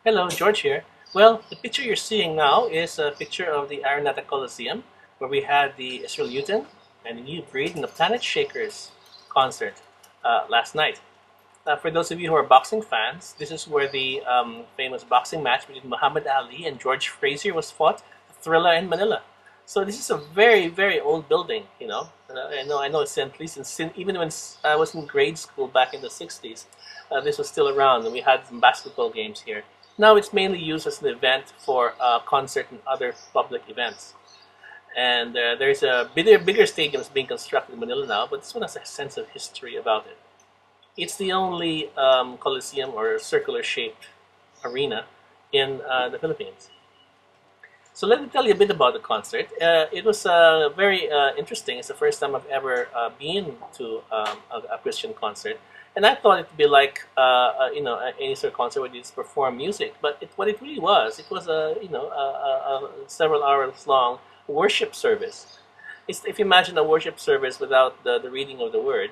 Hello, George here. Well, the picture you're seeing now is a picture of the Araneta Coliseum, where we had the Israel Houghton and the new breed in the Planetshakers concert last night. For those of you who are boxing fans, this is where the famous boxing match between Muhammad Ali and George Frazier was fought, Thrilla in Manila. So this is a very, very old building, you know. I know it's at least even when I was in grade school back in the 60s, this was still around, and we had some basketball games here. Now it's mainly used as an event for concert and other public events. And there's a bigger stadiums being constructed in Manila now, but this one has a sense of history about it. It's the only Coliseum or circular-shaped arena in the Philippines. So let me tell you a bit about the concert. It was very interesting. It's the first time I've ever been to a Christian concert, and I thought it'd be like any sort of concert where you just perform music. But what it really was, it was a several hours long worship service. If you imagine a worship service without the reading of the word,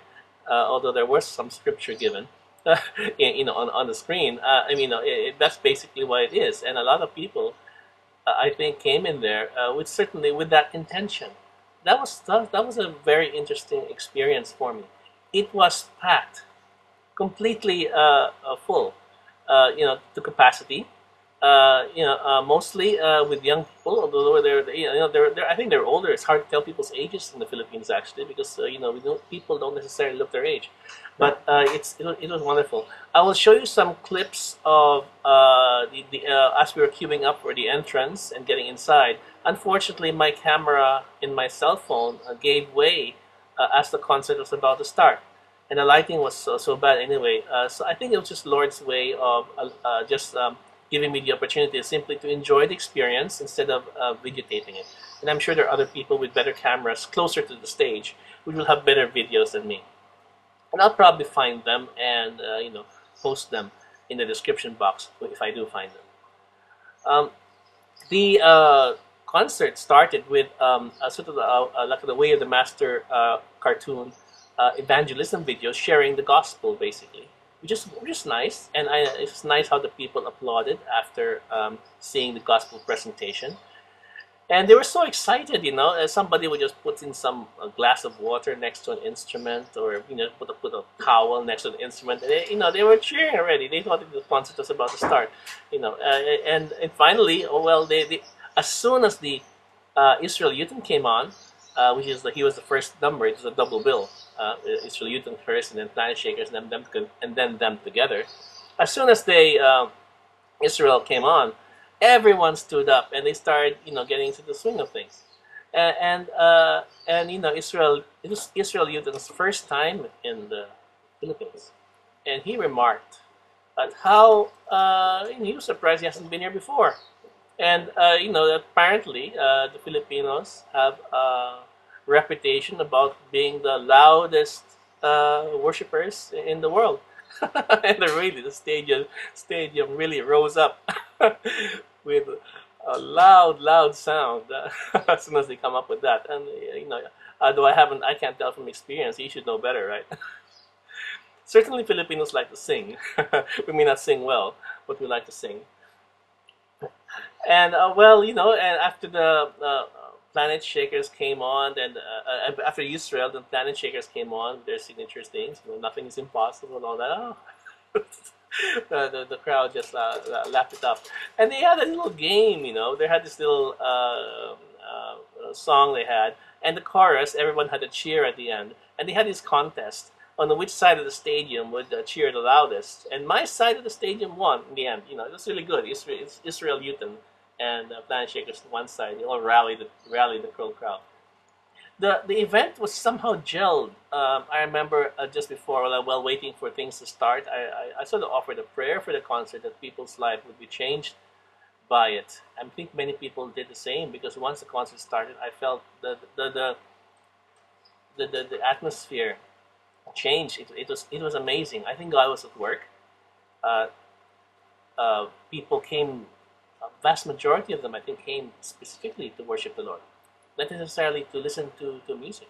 although there was some scripture given, on the screen. That's basically what it is, and a lot of people, I think, came in there certainly with that intention. That was a very interesting experience for me. It was packed, completely full, to capacity. Mostly with young people, although I think they're older. It's hard to tell people's ages in the Philippines actually, because people don't necessarily look their age. But it was wonderful. I will show you some clips of as we were queuing up for the entrance and getting inside. Unfortunately, my camera in my cell phone gave way as the concert was about to start, and the lighting was so bad anyway. So I think it was just Lord's way of just giving me the opportunity simply to enjoy the experience instead of videotaping it. And I'm sure there are other people with better cameras closer to the stage who will have better videos than me. And I'll probably find them and post them in the description box if I do find them. The concert started with a sort of like the Way of the Master cartoon evangelism video sharing the gospel, basically. Which is nice, and it's nice how the people applauded after seeing the gospel presentation, and they were so excited. Somebody would just put in some a glass of water next to an instrument, or put a towel next to the instrument, and they were cheering already. They thought that the concert was about to start, and finally, as soon as the Israel Houghton came on, he was the first number. It was a double bill. Israel Houghton first, and then Planetshakers, and then them together. As soon as Israel came on, everyone stood up and they started, getting into the swing of things. It was Israel Houghton's first time in the Philippines, and he remarked at how he was surprised he hasn't been here before. And apparently the Filipinos have reputation about being the loudest worshippers in the world. And the stadium really rose up with a loud sound as soon as they come up with that. And though I can't tell from experience. You should know better, right? Certainly Filipinos like to sing. We may not sing well, but we like to sing. And and after the Planetshakers came on, and after Israel, the Planetshakers came on with their signature things. Nothing is impossible and all that. Oh. the crowd just lapped it up, and they had a little game. They had this little song they had, and the chorus. Everyone had to cheer at the end, and they had this contest on which side of the stadium would cheer the loudest. And my side of the stadium won in the end. It was really good. Israel Houghton and Planetshakers to one side. They all rallied the crowd. The event was somehow gelled. I remember just before, while waiting for things to start, I sort of offered a prayer for the concert that people's life would be changed by it. I think many people did the same, because once the concert started, I felt the atmosphere changed. It was amazing. I think God was at work. People came. A vast majority of them, I think, came specifically to worship the Lord, not necessarily to listen to music.